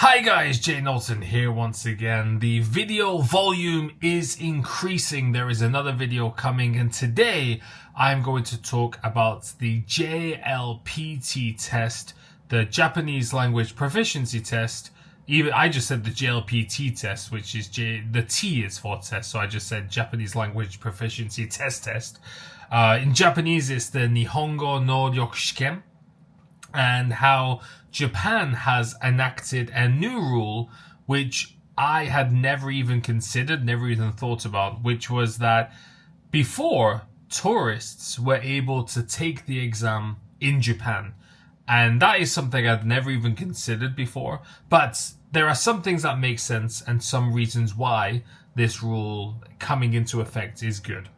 Hi guys, Jay Knowlton here once again. The video volume is increasing. There is another video coming, and today I'm going to talk about the JLPT test, the Japanese language proficiency test. Even I just said the JLPT test, which is the T is for test, so I just said Japanese language proficiency test. In Japanese, it's the Nihongo no Ryoku Shiken, and how Japan has enacted a new rule which I had never even considered, never even thought about, which was that before, tourists were able to take the exam in Japan. And that is something I'd never even considered before. But there are some things that make sense and some reasons why this rule coming into effect is good.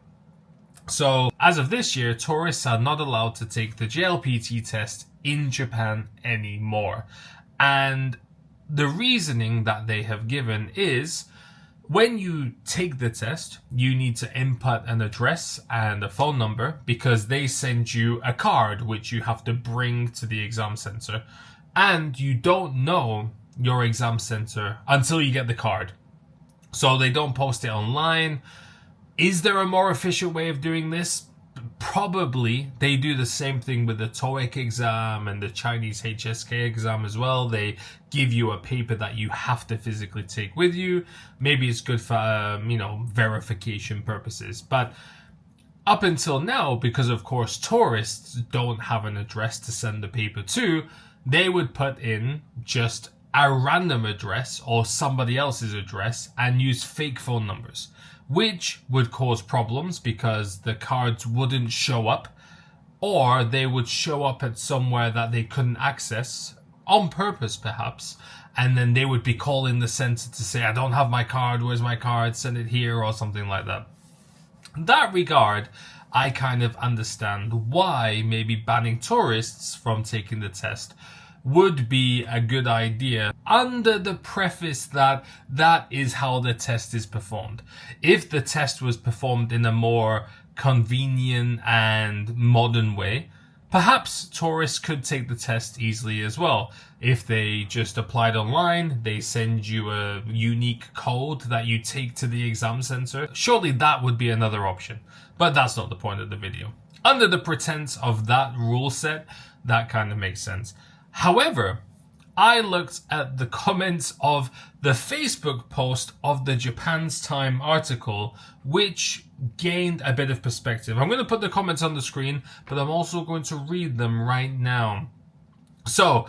So, as of this year, tourists are not allowed to take the JLPT test in Japan anymore. And the reasoning that they have given is when you take the test, you need to input an address and a phone number because they send you a card which you have to bring to the exam center. And you don't know your exam center until you get the card. So they don't post it online. Is there a more efficient way of doing this? Probably. They do the same thing with the TOEIC exam and the Chinese HSK exam as well. They give you a paper that you have to physically take with you. Maybe it's good for, verification purposes. But up until now, because of course tourists don't have an address to send the paper to, they would put in just a random address or somebody else's address and use fake phone numbers, which would cause problems because the cards wouldn't show up, or they would show up at somewhere that they couldn't access on purpose perhaps, and then they would be calling the center to say, I don't have my card, where's my card, send it here, or something like that. In that regard, I kind of understand why maybe banning tourists from taking the test would be a good idea under the preface that that is how the test is performed. If the test was performed in a more convenient and modern way, perhaps tourists could take the test easily as well. If they just applied online, they send you a unique code that you take to the exam center, surely that would be another option. But that's not the point of the video. Under the pretense of that rule set, that kind of makes sense. However, I looked at the comments of the Facebook post of the Japan's Time article, which gained a bit of perspective. I'm going to put the comments on the screen, but I'm also going to read them right now. So,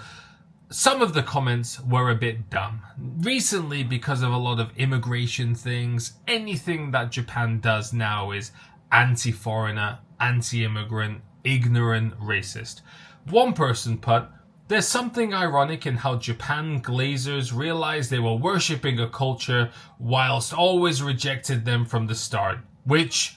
some of the comments were a bit dumb. Recently, because of a lot of immigration things, anything that Japan does now is anti-foreigner, anti-immigrant, ignorant, racist. One person put, there's something ironic in how Japan glazers realized they were worshipping a culture whilst always rejected them from the start, which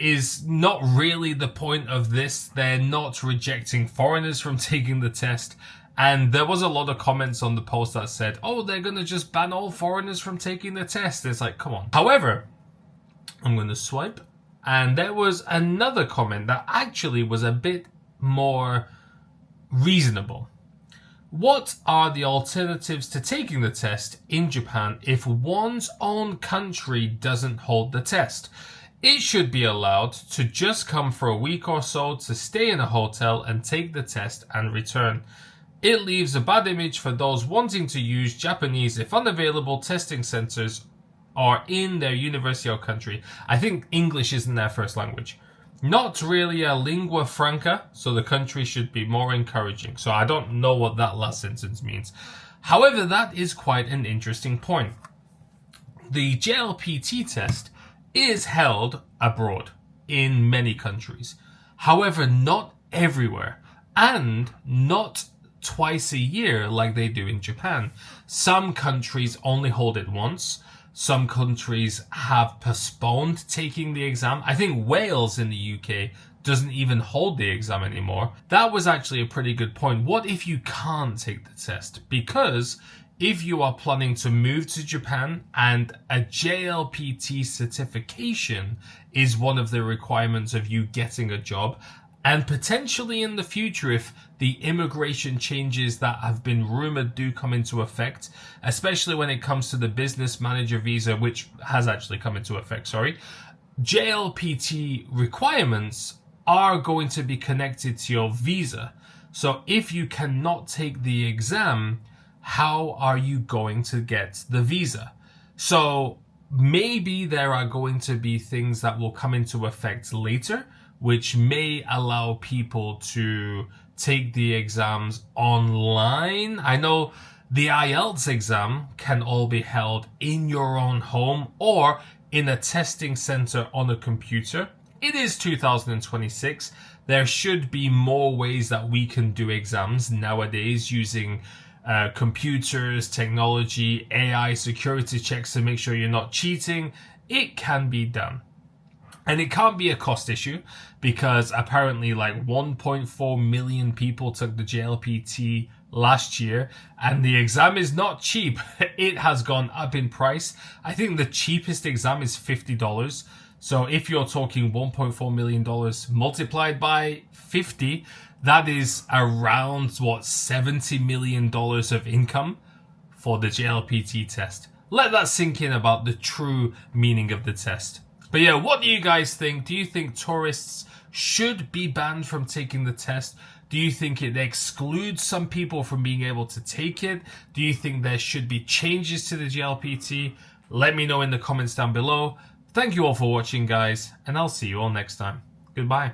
is not really the point of this. They're not rejecting foreigners from taking the test. And there was a lot of comments on the post that said, oh, they're going to just ban all foreigners from taking the test. It's like, come on. However, I'm going to swipe. And there was another comment that actually was a bit more reasonable. What are the alternatives to taking the test in Japan if one's own country doesn't hold the test? It should be allowed to just come for a week or so to stay in a hotel and take the test and return. It leaves a bad image for those wanting to use Japanese if unavailable testing centers are in their university or country. I think English isn't their first language. Not really a lingua franca, so the country should be more encouraging. So I don't know what that last sentence means. However, that is quite an interesting point. The JLPT test is held abroad in many countries. However, not everywhere, and not twice a year like they do in Japan. Some countries only hold it once. Some countries have postponed taking the exam. I think Wales in the UK doesn't even hold the exam anymore. That was actually a pretty good point. What if you can't take the test? Because if you are planning to move to Japan and a JLPT certification is one of the requirements of you getting a job, And potentially in the future, if the immigration changes that have been rumored do come into effect, especially when it comes to the business manager visa, which has actually come into effect, JLPT requirements are going to be connected to your visa. So if you cannot take the exam, how are you going to get the visa? So maybe there are going to be things that will come into effect later, which may allow people to take the exams online. I know the IELTS exam can all be held in your own home or in a testing center on a computer. It is 2026. There should be more ways that we can do exams nowadays using computers, technology, AI, security checks to make sure you're not cheating. It can be done. And it can't be a cost issue because apparently like 1.4 million people took the JLPT last year and the exam is not cheap. It has gone up in price. I think the cheapest exam is $50. So if you're talking $1.4 million multiplied by 50, that is around $70 million of income for the JLPT test. Let that sink in about the true meaning of the test. But yeah, what do you guys think? Do you think tourists should be banned from taking the test? Do you think it excludes some people from being able to take it? Do you think there should be changes to the JLPT? Let me know in the comments down below. Thank you all for watching, guys, and I'll see you all next time. Goodbye.